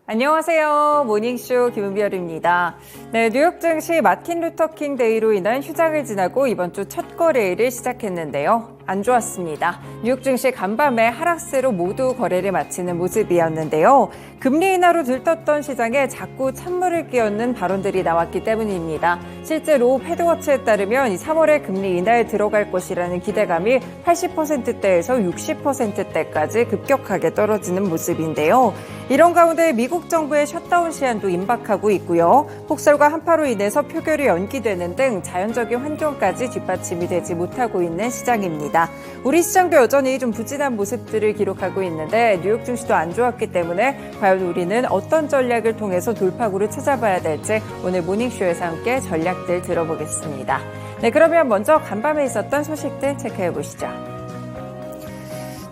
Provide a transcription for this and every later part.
안녕하세요. 모닝쇼 김은별입니다. 네, 뉴욕 증시 마틴 루터 킹 데이로 인한 휴장을 지나고 이번 주 첫 거래일을 시작했는데요. 안 좋았습니다. 뉴욕 증시 간밤에 하락세로 모두 거래를 마치는 모습이었는데요. 금리 인하로 들떴던 시장에 자꾸 찬물을 끼얹는 발언들이 나왔기 때문입니다. 실제로 패드워치에 따르면 3월에 금리 인하에 들어갈 것이라는 기대감이 80%대에서 60%대까지 급격하게 떨어지는 모습인데요. 이런 가운데 미국 정부의 셧다운 시한도 임박하고 있고요. 폭설과 한파로 인해서 표결이 연기되는 등 자연적인 환경까지 뒷받침이 되지 못하고 있는 시장입니다. 우리 시장도 여전히 좀 부진한 모습들을 기록하고 있는데 뉴욕 증시도 안 좋았기 때문에 과연 우리는 어떤 전략을 통해서 돌파구를 찾아봐야 될지 오늘 모닝쇼에서 함께 전략들 들어보겠습니다. 네, 그러면 먼저 간밤에 있었던 소식들 체크해 보시죠.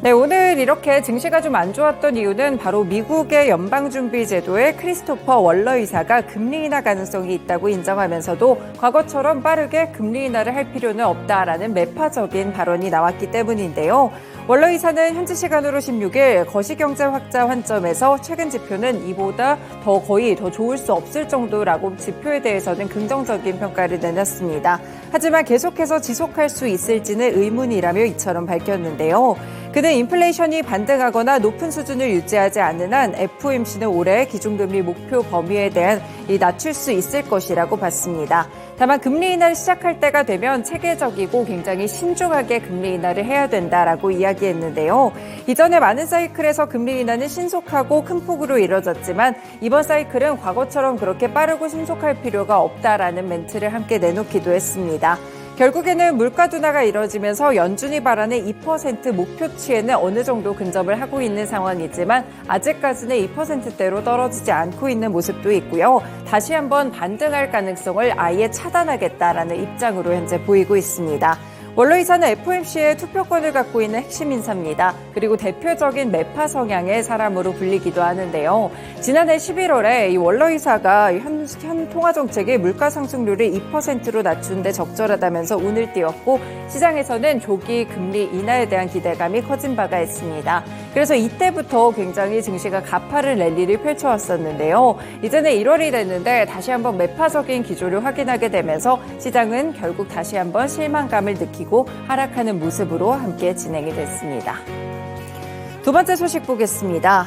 네, 오늘 이렇게 증시가 좀 안 좋았던 이유는 바로 미국의 연방준비제도의 크리스토퍼 월러 의사가 금리 인하 가능성이 있다고 인정하면서도 과거처럼 빠르게 금리 인하를 할 필요는 없다라는 매파적인 발언이 나왔기 때문인데요. 월러 의사는 현지 시간으로 16일 거시경제 확자 관점에서 최근 지표는 이보다 거의 더 좋을 수 없을 정도라고 지표에 대해서는 긍정적인 평가를 내놨습니다. 하지만 계속해서 지속할 수 있을지는 의문이라며 이처럼 밝혔는데요. 그는 인플레이션이 반등하거나 높은 수준을 유지하지 않는 한 FOMC는 올해 기준금리 목표 범위에 대한 낮출 수 있을 것이라고 봤습니다. 다만 금리 인하를 시작할 때가 되면 체계적이고 굉장히 신중하게 금리 인하를 해야 된다라고 이야기했는데요. 이전에 많은 사이클에서 금리 인하는 신속하고 큰 폭으로 이뤄졌지만 이번 사이클은 과거처럼 그렇게 빠르고 신속할 필요가 없다라는 멘트를 함께 내놓기도 했습니다. 결국에는 물가 둔화가 이뤄지면서 연준이 바라는 2% 목표치에는 어느 정도 근접을 하고 있는 상황이지만 아직까지는 2%대로 떨어지지 않고 있는 모습도 있고요. 다시 한번 반등할 가능성을 아예 차단하겠다라는 입장으로 현재 보이고 있습니다. 월러 의사는 FOMC의 투표권을 갖고 있는 핵심 인사입니다. 그리고 대표적인 매파 성향의 사람으로 불리기도 하는데요. 지난해 11월에 이 월러 의사가 현 통화 정책의 물가 상승률을 2%로 낮춘 데 적절하다면서 운을 띄웠고 시장에서는 조기 금리 인하에 대한 기대감이 커진 바가 있습니다. 그래서 이때부터 굉장히 증시가 가파른 랠리를 펼쳐왔었는데요. 이제는 1월이 됐는데 다시 한번 매파적인 기조를 확인하게 되면서 시장은 결국 다시 한번 실망감을 느끼고 하락하는 모습으로 함께 진행이 됐습니다. 두 번째 소식 보겠습니다.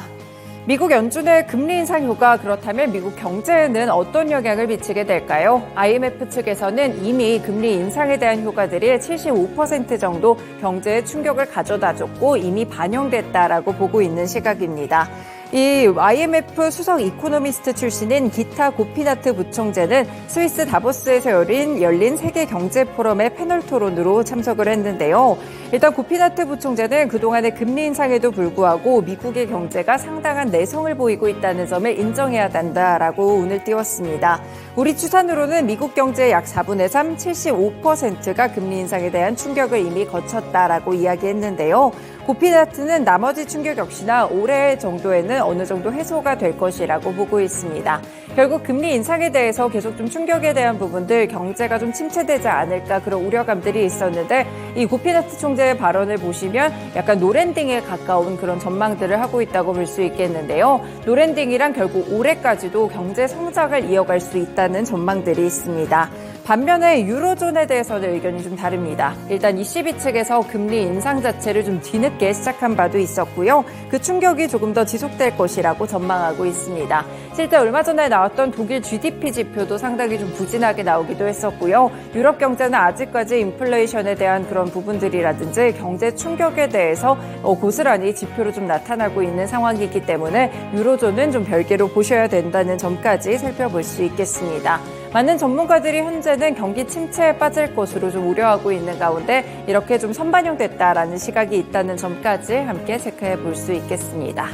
미국 연준의 금리 인상 효과, 그렇다면 미국 경제에는 어떤 영향을 미치게 될까요? IMF 측에서는 이미 금리 인상에 대한 효과들이 75% 정도 경제에 충격을 가져다줬고 이미 반영됐다라고 보고 있는 시각입니다. 이 IMF 수석 이코노미스트 출신인 기타 고피나트 부총재는 스위스 다보스에서 열린 세계 경제 포럼의 패널 토론으로 참석을 했는데요. 일단 고피나트 부총재는 그동안의 금리 인상에도 불구하고 미국의 경제가 상당한 내성을 보이고 있다는 점을 인정해야 한다라고 운을 띄웠습니다. 우리 추산으로는 미국 경제의 약 4분의 3, 75%가 금리 인상에 대한 충격을 이미 거쳤다라고 이야기했는데요. 고피나트는 나머지 충격 역시나 올해 정도에는 어느 정도 해소가 될 것이라고 보고 있습니다. 결국 금리 인상에 대해서 계속 좀 충격에 대한 부분들, 경제가 좀 침체되지 않을까 그런 우려감들이 있었는데 이 고피나트 총재의 발언을 보시면 약간 노랜딩에 가까운 그런 전망들을 하고 있다고 볼 수 있겠는데요. 노랜딩이란 결국 올해까지도 경제 성장을 이어갈 수 있다는 전망들이 있습니다. 반면에 유로존에 대해서는 의견이 좀 다릅니다. 일단 ECB 측에서 금리 인상 자체를 좀 뒤늦게 시작한 바도 있었고요. 그 충격이 조금 더 지속될 것이라고 전망하고 있습니다. 실제 얼마 전에 나왔던 독일 GDP 지표도 상당히 좀 부진하게 나오기도 했었고요. 유럽 경제는 아직까지 인플레이션에 대한 그런 부분들이라든지 경제 충격에 대해서 고스란히 지표로 좀 나타나고 있는 상황이기 때문에 유로존은 좀 별개로 보셔야 된다는 점까지 살펴볼 수 있겠습니다. 많은 전문가들이 현재는 경기 침체에 빠질 것으로 좀 우려하고 있는 가운데 이렇게 좀 선반영됐다라는 시각이 있다는 점까지 함께 체크해 볼 수 있겠습니다.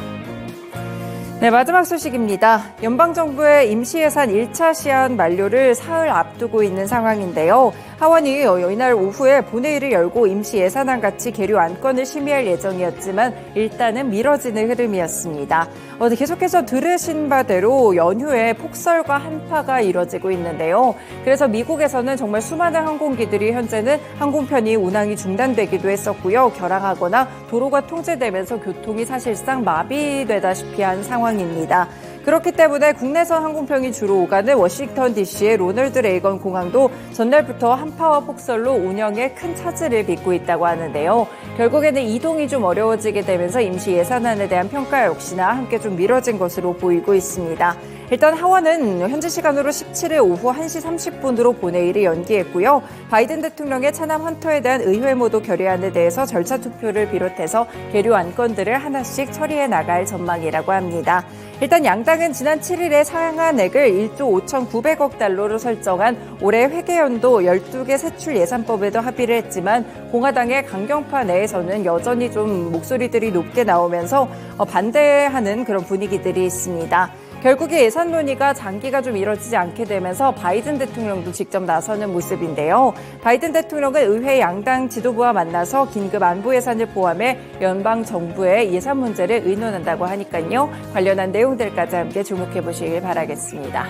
네, 마지막 소식입니다. 연방정부의 임시예산 1차 시한 만료를 사흘 앞두고 있는 상황인데요. 하원이 이날 오후에 본회의를 열고 임시예산안 같이 계류 안건을 심의할 예정이었지만 일단은 미뤄지는 흐름이었습니다. 계속해서 들으신 바대로 연휴에 폭설과 한파가 이뤄지고 있는데요. 그래서 미국에서는 정말 수많은 항공기들이 현재는 항공편이 운항이 중단되기도 했었고요. 결항하거나 도로가 통제되면서 교통이 사실상 마비되다시피 한 상황입니다. 그렇기 때문에 국내선 항공편이 주로 오가는 워싱턴 DC의 로널드 레이건 공항도 전날부터 한파와 폭설로 운영에 큰 차질을 빚고 있다고 하는데요. 결국에는 이동이 좀 어려워지게 되면서 임시 예산안에 대한 평가 역시나 함께 좀 미뤄진 것으로 보이고 있습니다. 일단 하원은 현지 시간으로 17일 오후 1시 30분으로 본회의를 연기했고요. 바이든 대통령의 차남 헌터에 대한 의회모도 결의안에 대해서 절차 투표를 비롯해서 계류 안건들을 하나씩 처리해 나갈 전망이라고 합니다. 일단 양당은 지난 7일에 상한액을 1조 5,900억 달러로 설정한 올해 회계연도 12개 세출 예산법에도 합의를 했지만 공화당의 강경파 내에서는 여전히 좀 목소리들이 높게 나오면서 반대하는 그런 분위기들이 있습니다. 결국에 예산 논의가 장기가 좀 이뤄지지 않게 되면서 바이든 대통령도 직접 나서는 모습인데요. 바이든 대통령은 의회 양당 지도부와 만나서 긴급 안보 예산을 포함해 연방 정부의 예산 문제를 의논한다고 하니까요. 관련한 내용들까지 함께 주목해 보시길 바라겠습니다.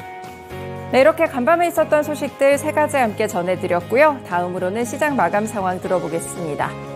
네, 이렇게 간밤에 있었던 소식들 3가지 함께 전해드렸고요. 다음으로는 시장 마감 상황 들어보겠습니다.